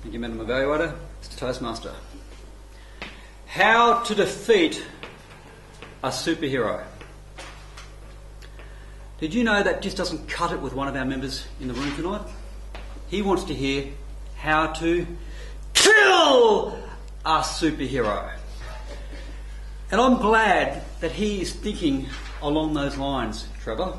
Thank you, Madam Evaluator. Mr. Toastmaster. How to defeat a superhero. Did you know that just doesn't cut it with one of our members in the room tonight? He wants to hear how to kill a superhero. And I'm glad that he is thinking along those lines, Trevor,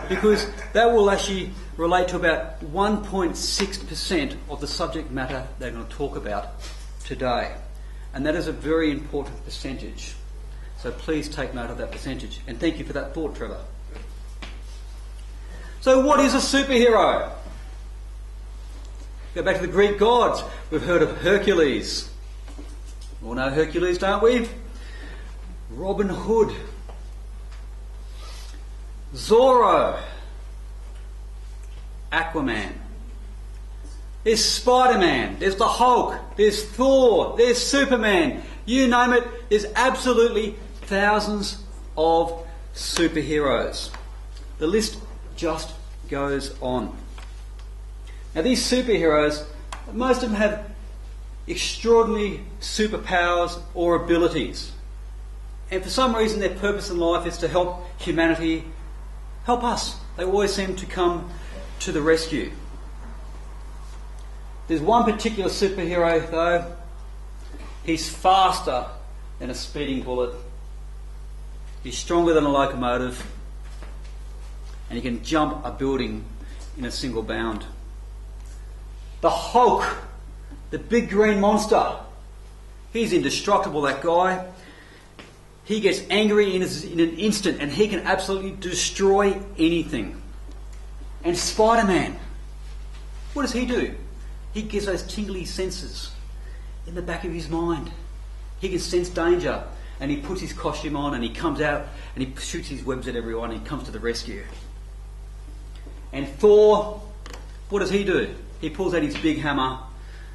because that will actually relate to about 1.6% of the subject matter they're going to talk about today. And that is a very important percentage. So please take note of that percentage. And thank you for that thought, Trevor. So what is a superhero? Go back to the Greek gods. We've heard of Hercules. We all know Hercules, don't we? Robin Hood. Zorro. Aquaman. There's Spider-Man. There's the Hulk. There's Thor. There's Superman. You name it. There's absolutely thousands of superheroes. The list just goes on. Now these superheroes, most of them have extraordinary superpowers or abilities. And for some reason their purpose in life is to help humanity, help us. They always seem to come to the rescue. There's one particular superhero though. He's faster than a speeding bullet. He's stronger than a locomotive. And he can jump a building in a single bound. The Hulk, the big green monster. He's indestructible, that guy. He gets angry in an instant and he can absolutely destroy anything. And Spider-Man, what does he do? He gets those tingly senses in the back of his mind. He can sense danger and he puts his costume on and he comes out and he shoots his webs at everyone and he comes to the rescue. And Thor, what does he do? He pulls out his big hammer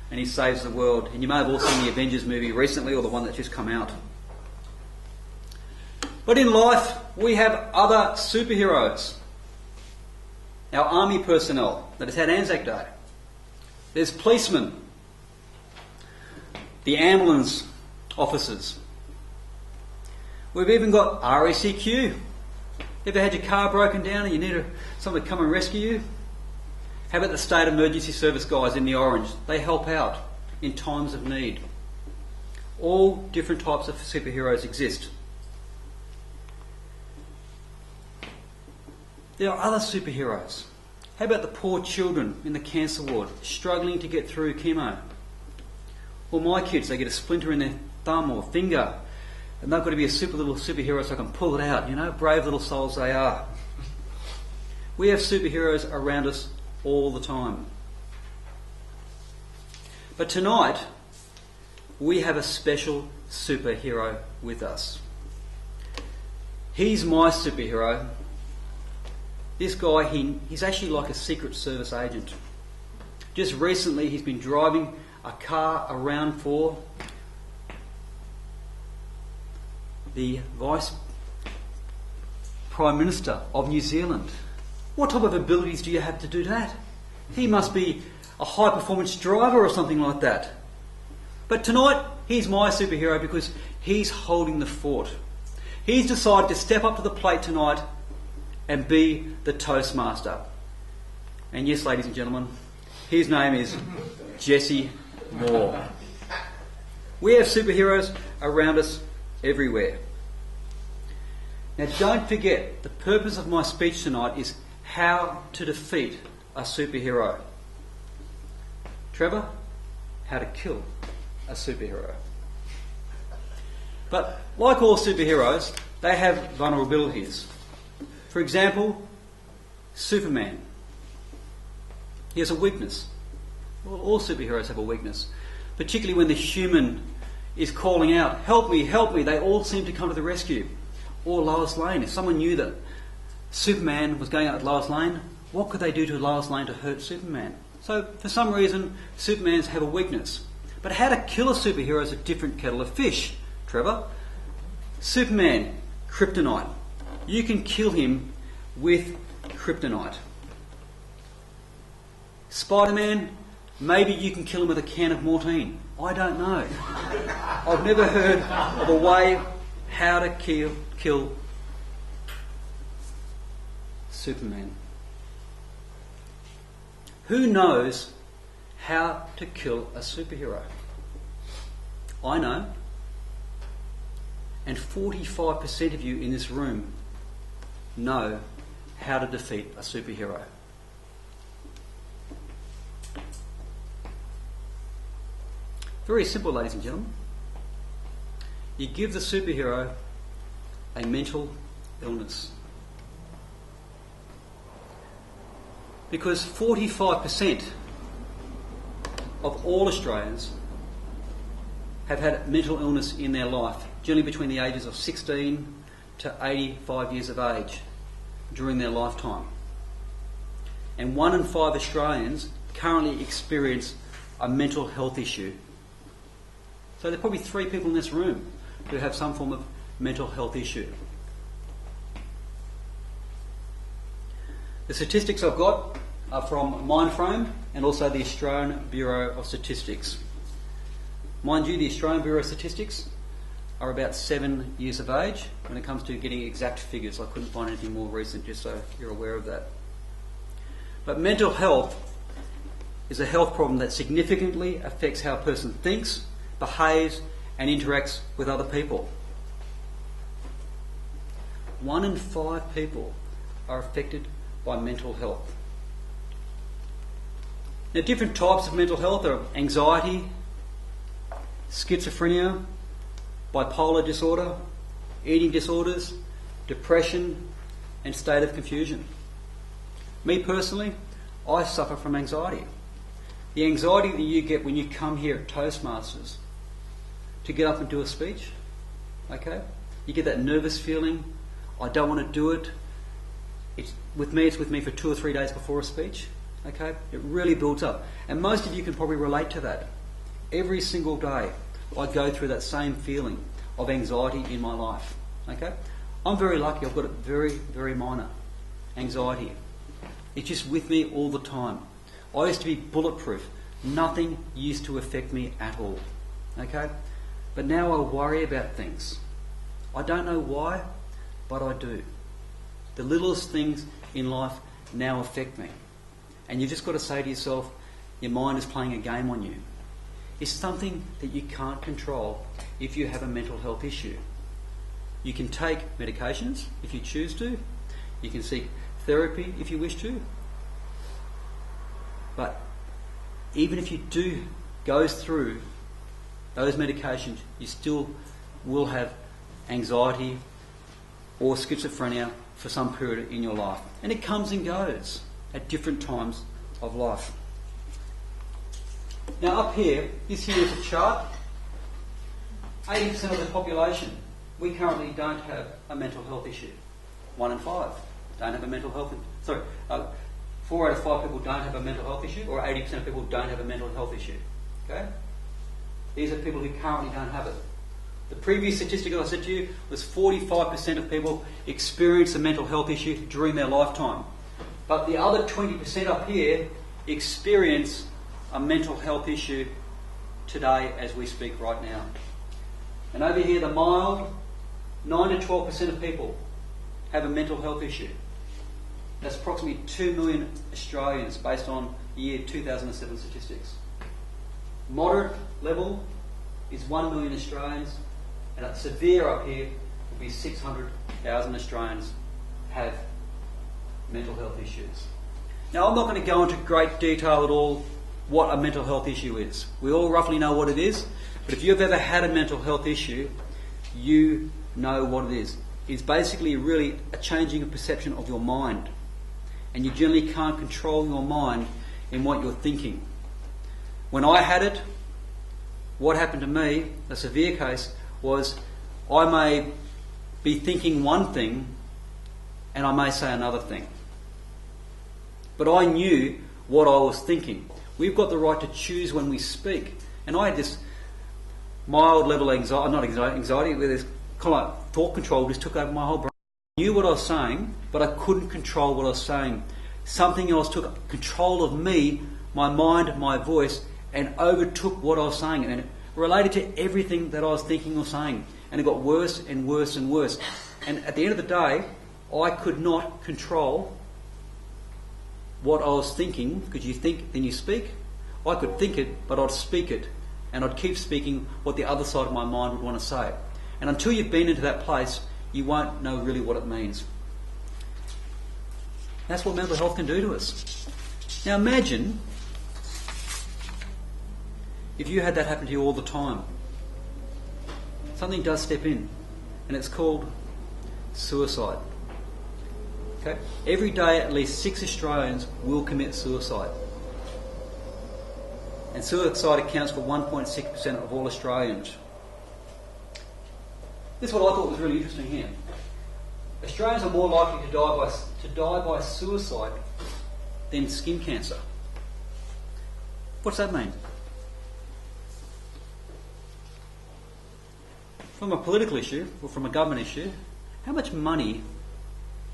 and he saves the world. And you may have all seen the Avengers movie recently or the one that's just come out. But in life, we have other superheroes. Our army personnel that has had Anzac Day. There's policemen. The ambulance officers. We've even got RACQ. Ever had your car broken down and you need someone to come and rescue you? How about the State Emergency Service guys in the orange? They help out in times of need. All different types of superheroes exist. There are other superheroes. How about the poor children in the cancer ward struggling to get through chemo? Well, my kids, they get a splinter in their thumb or finger and they've got to be a super little superhero so I can pull it out. You know, brave little souls they are. We have superheroes around us all the time. But tonight, we have a special superhero with us. He's my superhero. This guy, he's actually like a Secret Service agent. Just recently, he's been driving a car around for the Vice Prime Minister of New Zealand. What type of abilities do you have to do that? He must be a high-performance driver or something like that. But tonight, he's my superhero because he's holding the fort. He's decided to step up to the plate tonight and be the Toastmaster. And yes, ladies and gentlemen, his name is Jesse Moore. We have superheroes around us everywhere. Now don't forget, the purpose of my speech tonight is how to defeat a superhero. Trevor, how to kill a superhero. But like all superheroes, they have vulnerabilities. For example, Superman. He has a weakness. Well, all superheroes have a weakness. Particularly when the human is calling out, help me, help me. They all seem to come to the rescue. Or Lois Lane. If someone knew that Superman was going out with Lois Lane, what could they do to Lois Lane to hurt Superman? So for some reason, Supermans have a weakness. But how to kill a superhero is a different kettle of fish, Trevor. Superman, kryptonite. You can kill him with kryptonite. Spider-Man, Maybe you can kill him with a can of morphine. I don't know. I've never heard of a way how to kill Superman. Who knows how to kill a superhero? I know. And 45% of you in this room know how to defeat a superhero. Very simple, ladies and gentlemen. You give the superhero a mental illness. Because 45% of all Australians have had mental illness in their life, generally between the ages of 16 to 85 years of age during their lifetime. And 1 in 5 Australians currently experience a mental health issue. So there are probably 3 people in this room who have some form of mental health issue. The statistics I've got are from Mindframe and also the Australian Bureau of Statistics. Mind you, the Australian Bureau of Statistics are about 7 years of age when it comes to getting exact figures. I couldn't find anything more recent, just so you're aware of that. But mental health is a health problem that significantly affects how a person thinks, behaves and interacts with other people. 1 in 5 people are affected by mental health. Now, different types of mental health are anxiety, schizophrenia, bipolar disorder, eating disorders, depression and state of confusion. Me personally, I suffer from anxiety. The anxiety that you get when you come here at Toastmasters to get up and do a speech, okay? You get that nervous feeling, I don't want to do it. It's with me for 2 or 3 days before a speech, okay? It really builds up. And most of you can probably relate to that. Every single day I go through that same feeling of anxiety in my life, okay? I'm very lucky, I've got a very, very minor anxiety. It's just with me all the time. I used to be bulletproof. Nothing used to affect me at all, okay? But now I worry about things. I don't know why, but I do. The littlest things in life now affect me. And you've just got to say to yourself, your mind is playing a game on you. It's something that you can't control if you have a mental health issue. You can take medications if you choose to. You can seek therapy if you wish to. But even if you do go through those medications, you still will have anxiety or schizophrenia for some period in your life. And it comes and goes at different times of life. Now up here, this here is a chart. 80% of the population, we currently don't have a mental health issue. 1 in 5 don't have a mental health issue. 4 out of 5 people don't have a mental health issue, or 80% of people don't have a mental health issue. Okay? These are people who currently don't have it. The previous statistic I said to you was 45% of people experience a mental health issue during their lifetime. But the other 20% up here experience a mental health issue today as we speak right now. And over here, the mild, 9 to 12% of people have a mental health issue. That's approximately 2 million Australians based on the year 2007 statistics. Moderate level is 1 million Australians, and at severe up here will be 600,000 Australians have mental health issues. Now, I'm not going to go into great detail at all what a mental health issue is. We all roughly know what it is, but if you've ever had a mental health issue, you know what it is. It's basically really a changing of perception of your mind. And you generally can't control your mind in what you're thinking. When I had it, what happened to me, a severe case, was I may be thinking one thing and I may say another thing. But I knew what I was thinking. We've got the right to choose when we speak. And I had this mild level of anxiety, where this kind of like thought control just took over my whole brain. I knew what I was saying, but I couldn't control what I was saying. Something else took control of me my mind, my voice, and overtook what I was saying, and it related to everything that I was thinking or saying, and it got worse and worse and worse. And at the end of the day, I could not control what I was thinking, because you think, then you speak. I could think it, but I'd speak it, and I'd keep speaking what the other side of my mind would want to say. And until you've been into that place, you won't know really what it means. That's what mental health can do to us. Now imagine if you had that happen to you all the time. Something does step in, and it's called suicide. Okay? Every day at least 6 Australians will commit suicide. And suicide accounts for 1.6% of all Australians. This is what I thought was really interesting here. Australians are more likely to die by suicide than skin cancer. What's that mean? From a political issue, or from a government issue, how much money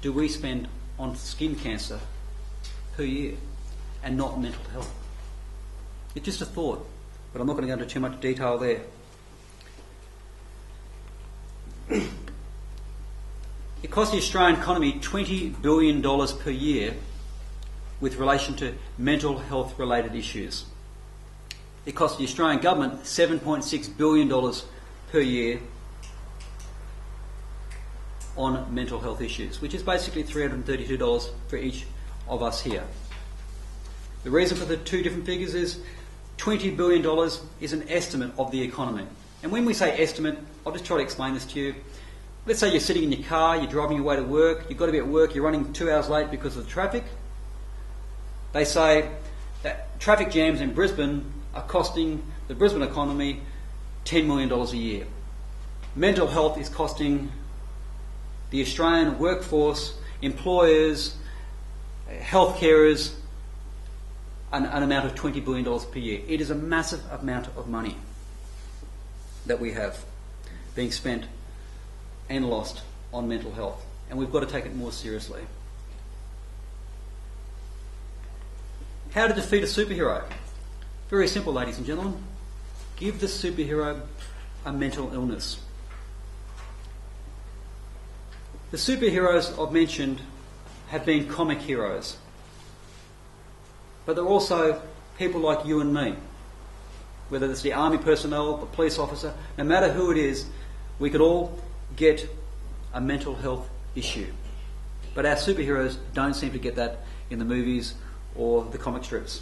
do we spend on skin cancer per year and not mental health? It's just a thought, but I'm not going to go into too much detail there. It costs the Australian economy $20 billion per year with relation to mental health related issues. It costs the Australian government $7.6 billion per year on mental health issues, which is basically $332 for each of us here. The reason for the two different figures is $20 billion is an estimate of the economy. And when we say estimate, I'll just try to explain this to you. Let's say you're sitting in your car, you're driving your way to work, you've got to be at work, you're running 2 hours late because of the traffic. They say that traffic jams in Brisbane are costing the Brisbane economy $10 million a year. Mental health is costing the Australian workforce, employers, health carers, an amount of $20 billion per year. It is a massive amount of money that we have being spent and lost on mental health, and we've got to take it more seriously. How to defeat a superhero? Very simple, ladies and gentlemen. Give the superhero a mental illness. The superheroes I've mentioned have been comic heroes, but they're also people like you and me. Whether it's the army personnel, the police officer, no matter who it is, we could all get a mental health issue. But our superheroes don't seem to get that in the movies or the comic strips.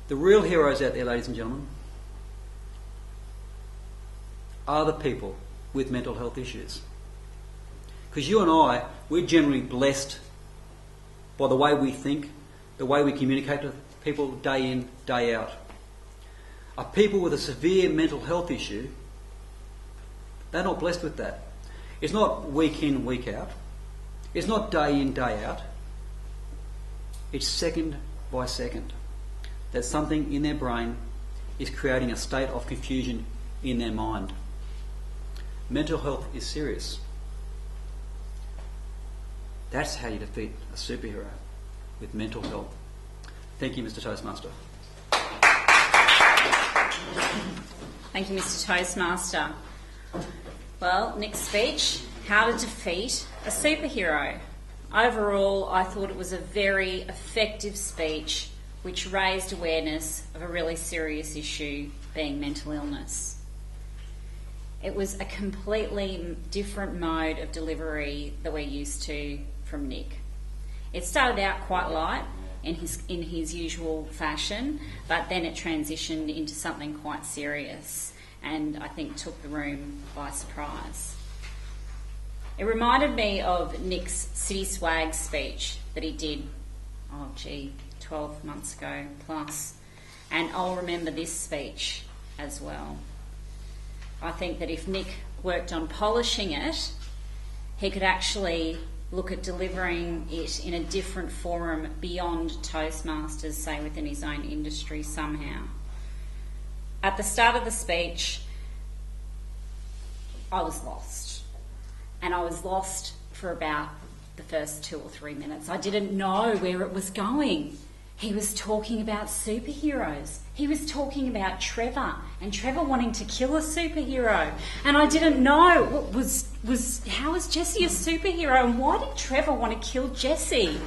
The real heroes out there, ladies and gentlemen, are the people with mental health issues. Because you and I, we're generally blessed by the way we think, the way we communicate with people day in, day out. Are people with a severe mental health issue, they're not blessed with that. It's not week in, week out. It's not day in, day out. It's second by second that something in their brain is creating a state of confusion in their mind. Mental health is serious. That's how you defeat a superhero, with mental health. Thank you, Mr. Toastmaster. Thank you, Mr. Toastmaster. Well, next speech, how to defeat a superhero. Overall, I thought it was a very effective speech which raised awareness of a really serious issue, being mental illness. It was a completely different mode of delivery that we're used to from Nick. It started out quite light in his usual fashion, but then it transitioned into something quite serious and I think took the room by surprise. It reminded me of Nick's City Swag speech that he did, 12 months ago plus, and I'll remember this speech as well. I think that if Nick worked on polishing it, he could actually look at delivering it in a different forum beyond Toastmasters, say within his own industry somehow. At the start of the speech, I was lost. And I was lost for about the first 2 or 3 minutes. I didn't know where it was going. He was talking about superheroes. He was talking about Trevor, and Trevor wanting to kill a superhero. And I didn't know how was Jessie a superhero, and why did Trevor want to kill Jessie?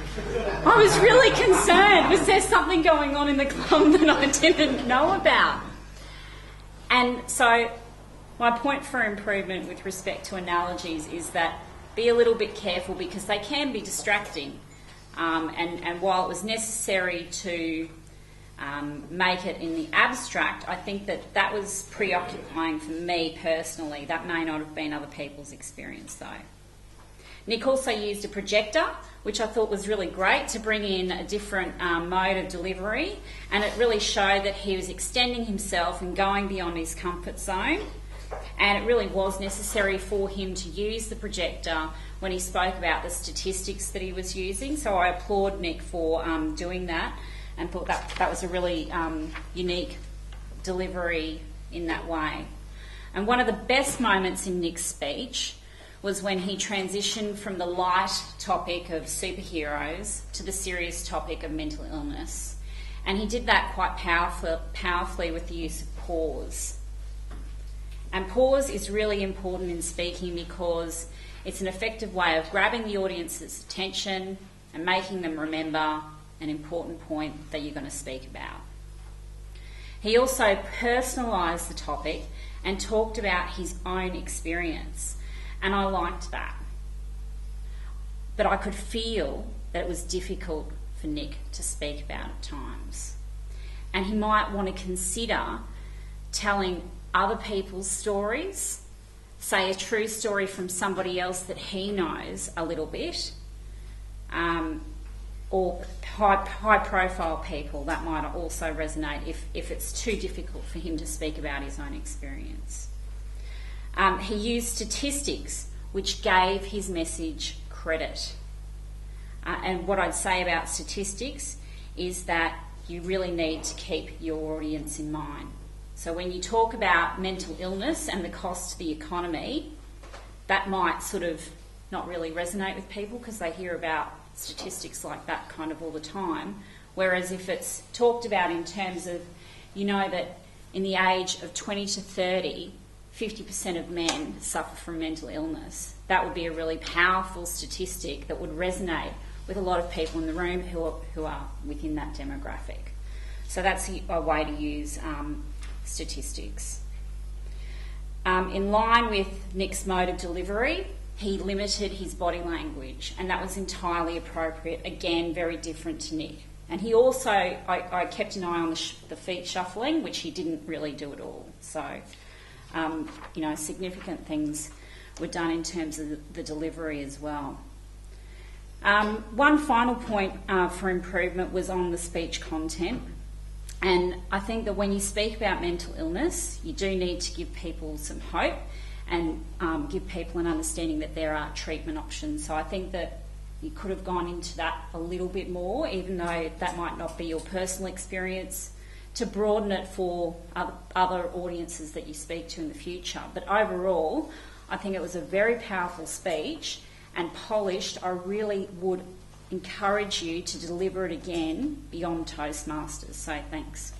I was really concerned. Was there something going on in the club that I didn't know about? And so my point for improvement with respect to analogies is that be a little bit careful, because they can be distracting. And while it was necessary to make it in the abstract, I think that was preoccupying for me personally. That may not have been other people's experience though. Nick also used a projector, which I thought was really great to bring in a different mode of delivery, and it really showed that he was extending himself and going beyond his comfort zone. And it really was necessary for him to use the projector when he spoke about the statistics that he was using. So I applaud Nick for doing that, and thought that was a really unique delivery in that way. And one of the best moments in Nick's speech was when he transitioned from the light topic of superheroes to the serious topic of mental illness. And he did that quite powerfully with the use of pause. And pause is really important in speaking, because it's an effective way of grabbing the audience's attention and making them remember an important point that you're going to speak about. He also personalised the topic and talked about his own experience, and I liked that. But I could feel that it was difficult for Nick to speak about at times. And he might want to consider telling other people's stories, say a true story from somebody else that he knows a little bit, or high profile people. That might also resonate if it's too difficult for him to speak about his own experience. He used statistics which gave his message credit. And what I'd say about statistics is that you really need to keep your audience in mind. So when you talk about mental illness and the cost to the economy, that might sort of not really resonate with people, because they hear about statistics like that kind of all the time. Whereas if it's talked about in terms of, you know, that in the age of 20 to 30, 50% of men suffer from mental illness, that would be a really powerful statistic that would resonate with a lot of people in the room who are within that demographic. So that's a way to use statistics. In line with Nick's mode of delivery, he limited his body language, and that was entirely appropriate. Again, very different to Nick. And he also, I kept an eye on the feet shuffling, which he didn't really do at all. So, significant things were done in terms of the delivery as well. One final point for improvement was on the speech content. And I think that when you speak about mental illness, you do need to give people some hope and give people an understanding that there are treatment options. So I think that you could have gone into that a little bit more, even though that might not be your personal experience, to broaden it for other audiences that you speak to in the future. But overall, I think it was a very powerful speech and polished. I really would encourage you to deliver it again beyond Toastmasters. So thanks.